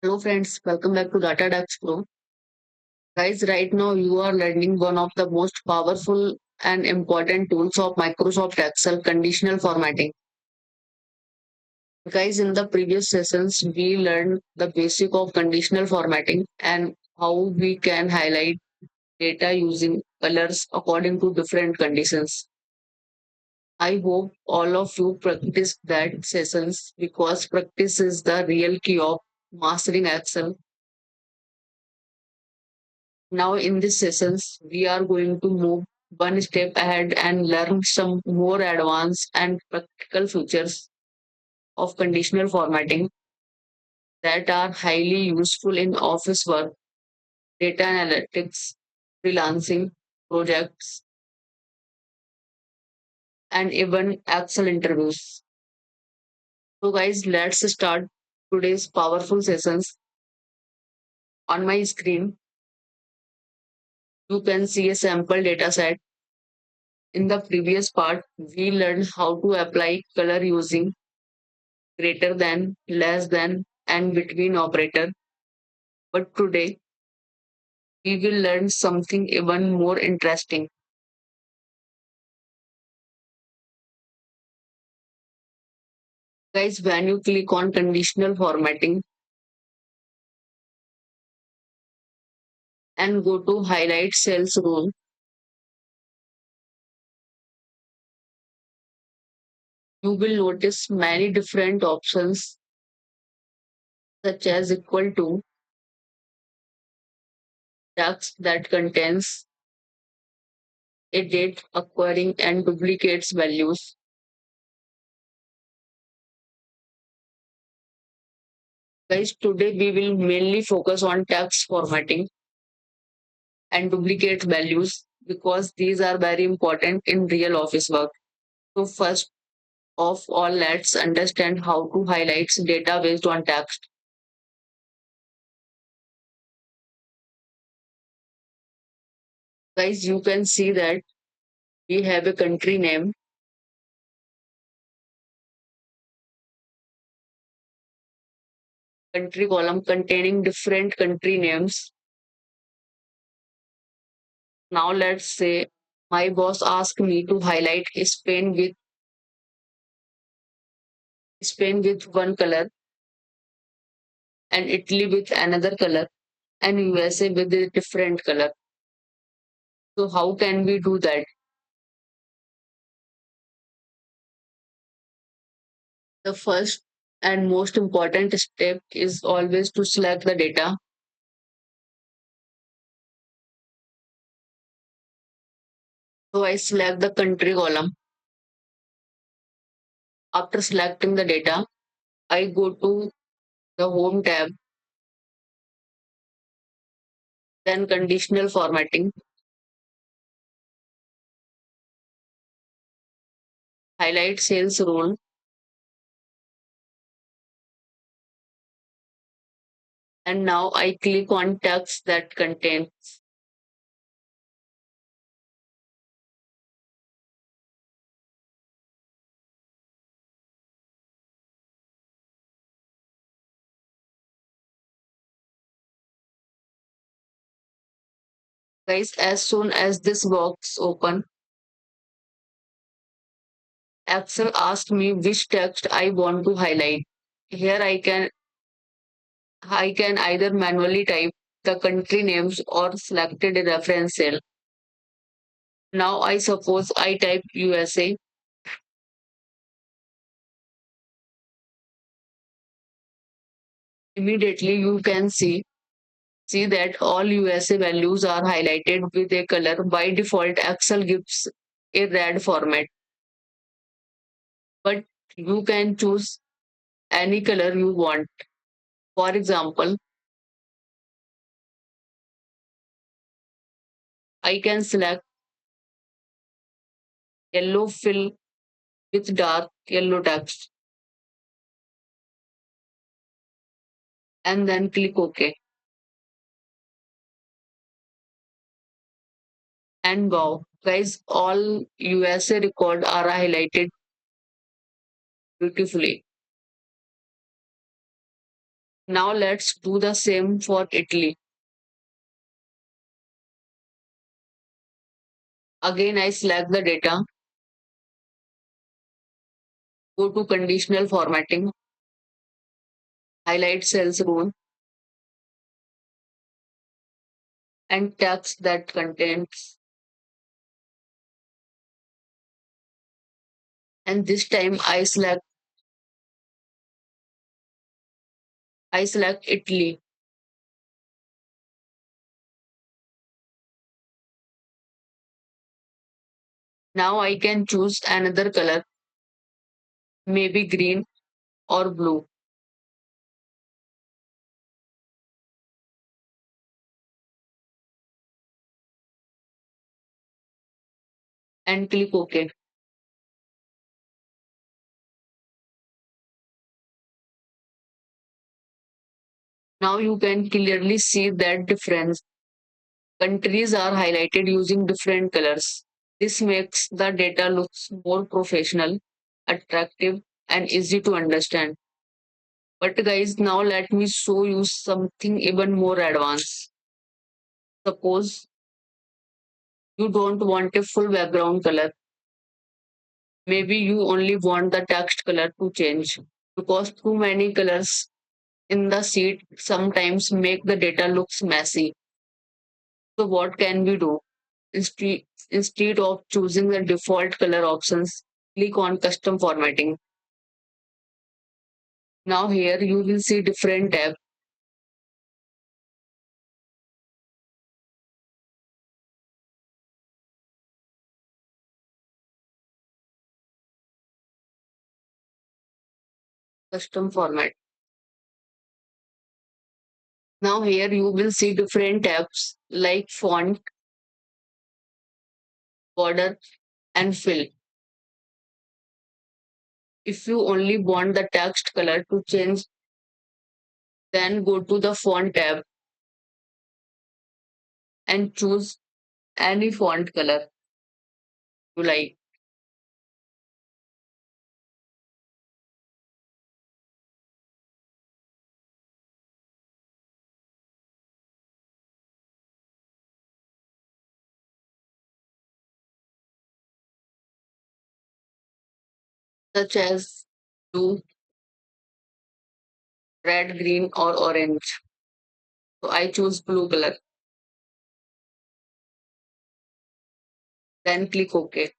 Hello friends, welcome back to Data Pro. Guys, right now you are learning one of the most powerful and important tools of Microsoft Excel, conditional formatting. Guys, in the previous sessions, we learned the basic of conditional formatting and how we can highlight data using colors according to different conditions. I hope all of you practice that sessions because practice is the real key of mastering Excel. Now, in these sessions, we are going to move one step ahead and learn some more advanced and practical features of conditional formatting that are highly useful in office work, data analytics, freelancing, projects, and even Excel interviews. So, guys, let's start today's powerful sessions. On my screen, you can see a sample data set. In the previous part, we learned how to apply color using greater than, less than, and between operator. But today we will learn something even more interesting. Guys, when you click on conditional formatting and go to highlight cells rule, you will notice many different options such as equal to, text that contains a date, acquiring and duplicates values. Guys, today we will mainly focus on text formatting and duplicate values because these are very important in real office work. So first of all, let's understand how to highlight data based on text. Guys, you can see that we have a country name, country column containing different country names. Now let's say my boss asked me to highlight Spain with one color and Italy with another color and USA with a different color. So how can we do that? The first and most important step is always to select the data. So I select the country column. After selecting the data, I go to the Home tab, then Conditional Formatting, highlight Sales Rule, and now I click on text that contains. Guys, as soon as this box open, Excel asks me which text I want to highlight. Here I can either manually type the country names or selected a reference cell. Now I suppose I type USA. Immediately you can see that all USA values are highlighted with a color. By default, Excel gives a red format, but you can choose any color you want. For example, I can select yellow fill with dark yellow text and then click OK. And wow, guys, all USA record are highlighted beautifully. Now let's do the same for Italy. Again, I select the data, go to conditional formatting, highlight cells rule, and text that contains. And this time I select Italy. Now I can choose another color, maybe green or blue, and click OK. Now you can clearly see that difference. Countries are highlighted using different colors. This makes the data looks more professional, attractive, and easy to understand. But guys, now let me show you something even more advanced. Suppose you don't want a full background color. Maybe you only want the text color to change because too many colors in the sheet sometimes make the data looks messy. So what can we do? Instead of choosing the default color options, click on custom formatting. Now here you will see different tab, custom format. Now here you will see different tabs like font, border, and fill. If you only want the text color to change, then go to the font tab and choose any font color you like, such as blue, red, green, or orange. So I choose blue color, then click OK.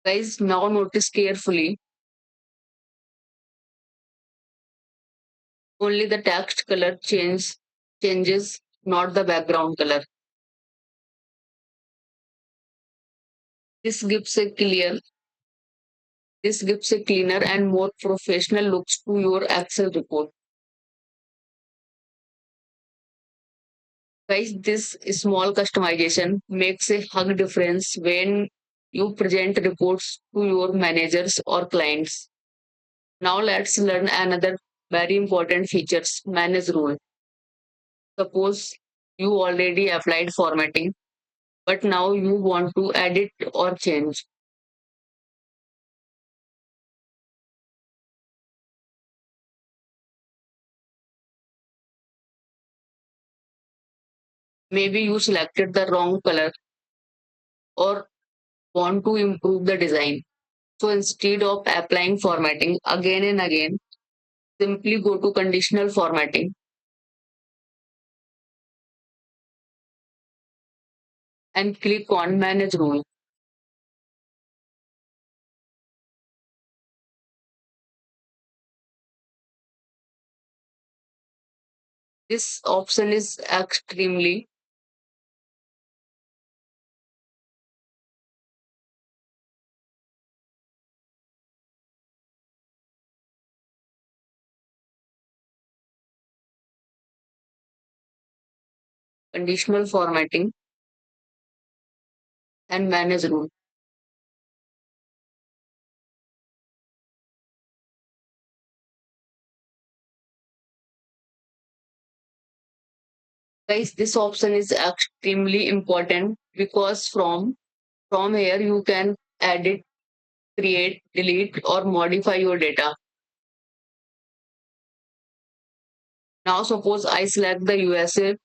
Guys, now notice carefully, only the text color changes, not the background color. This gives a clear, this gives a cleaner and more professional looks to your Excel report. Guys, this small customization makes a hug difference when you present reports to your managers or clients. Now let's learn another very important features, manage rule. Suppose you already applied formatting, but now you want to edit or change. Maybe you selected the wrong color or want to improve the design. So instead of applying formatting again and again, simply go to conditional formatting and click on manage rule. This option is extremely conditional formatting and manage rule. Guys, this option is extremely important because from here you can edit, create, delete, or modify your data. Now suppose I select the USA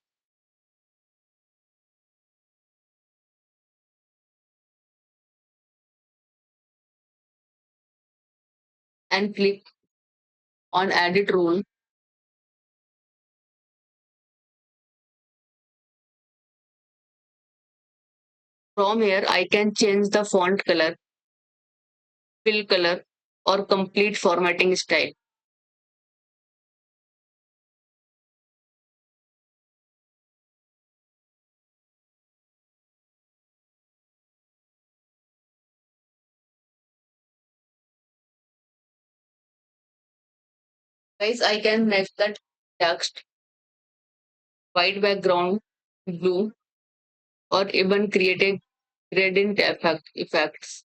and click on edit rule. From here I can change the font color, fill color, or complete formatting style. Guys, I can make that text white background, blue, or even create a gradient effects.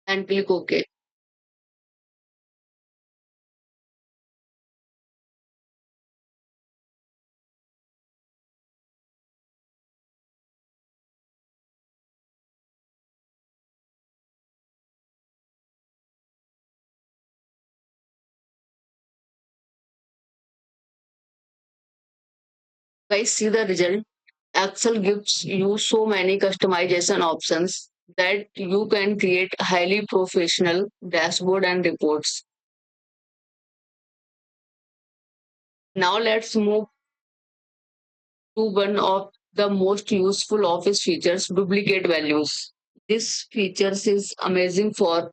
And click OK. Guys, see the result. Excel gives you so many customization options that you can create highly professional dashboard and reports. Now let's move to one of the most useful Office features, duplicate values. This features is amazing for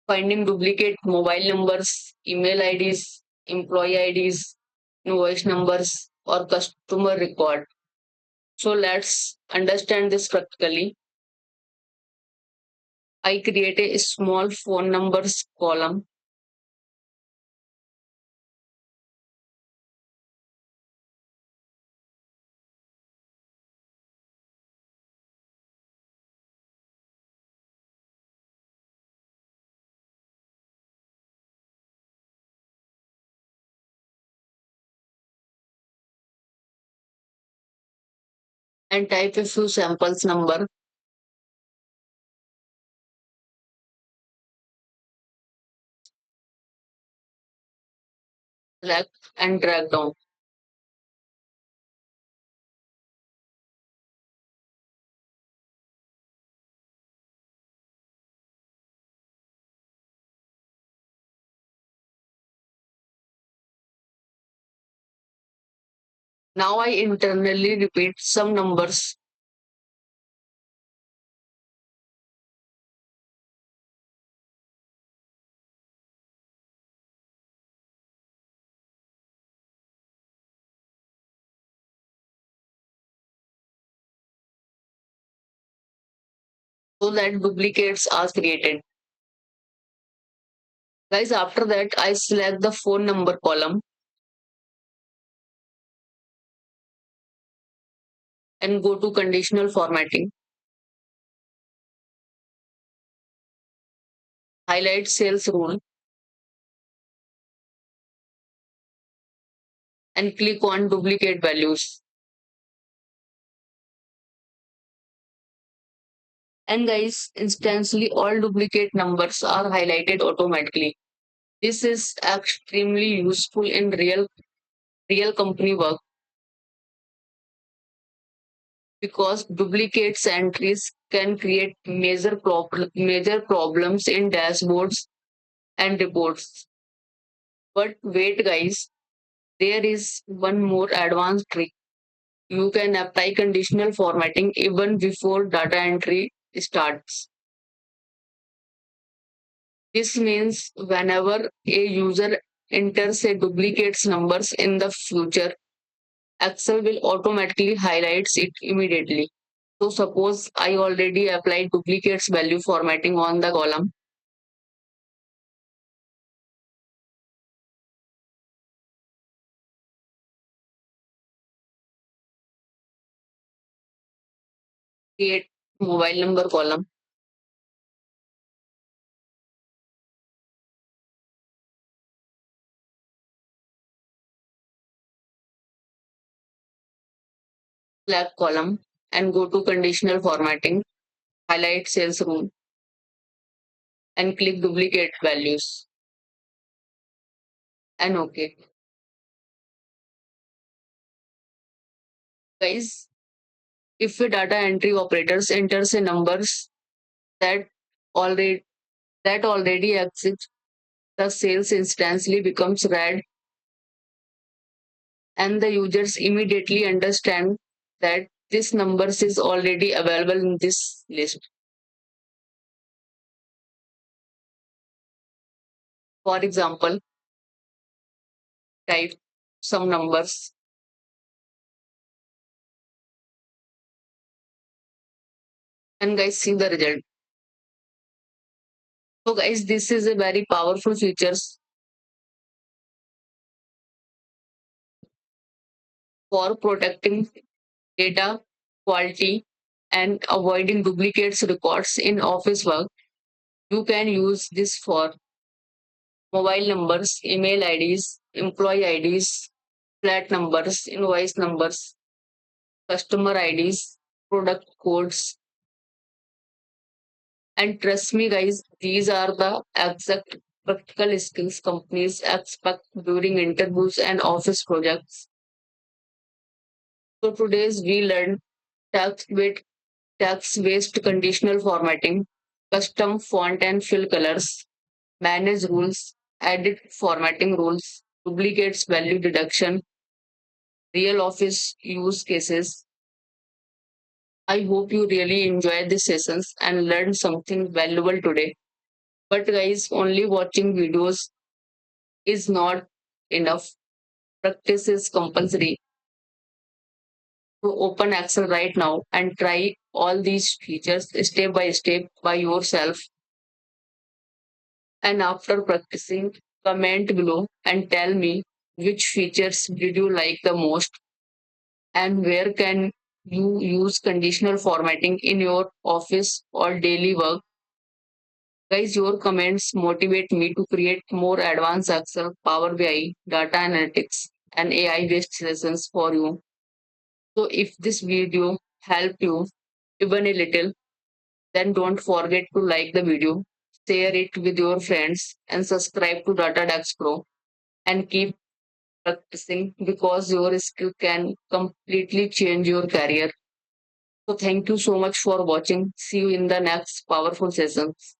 finding duplicate mobile numbers, email IDs, employee IDs, invoice numbers, or customer record. So let's understand this practically. I create a small phone numbers column and type a few samples number, select and drag down. Now I internally repeat some numbers so that duplicates are created. Guys, after that, I select the phone number column and go to conditional formatting, highlight sales rule, and click on duplicate values. And guys, instantly all duplicate numbers are highlighted automatically. This is extremely useful in real company work because duplicates entries can create major problems in dashboards and reports. But wait guys, there is one more advanced trick. You can apply conditional formatting even before data entry starts. This means whenever a user enters a duplicates numbers in the future, Excel will automatically highlights it immediately. So suppose I already applied duplicates value formatting on the column. Create mobile number column, flag column, and go to conditional formatting, highlight sales rule, and click duplicate values and OK. Guys, if a data entry operators enters a numbers that already already exist, the sales instantly becomes red and the users immediately understand that this numbers is already available in this list. For example, type some numbers and guys see the result. So guys, this is a very powerful features for protecting data quality and avoiding duplicates records in office work. You can use this for mobile numbers, email IDs, employee IDs, flat numbers, invoice numbers, customer IDs, product codes. And trust me, guys, these are the exact practical skills companies expect during interviews and office projects. So today's we learned tax-based tax-based conditional formatting, custom font and fill colors, manage rules, edit formatting rules, duplicates value deduction, real office use cases. I hope you really enjoyed these sessions and learned something valuable today. But guys, only watching videos is not enough. Practice is compulsory. To open Excel right now and try all these features step by step by yourself. And after practicing, comment below and tell me which features did you like the most and where can you use conditional formatting in your office or daily work. Guys, your comments motivate me to create more advanced Excel, Power BI, data analytics, and AI based sessions for you. So, if this video helped you even a little, then don't forget to like the video, share it with your friends, and subscribe to DataDex Pro and keep practicing because your skill can completely change your career. So, thank you so much for watching. See you in the next powerful sessions.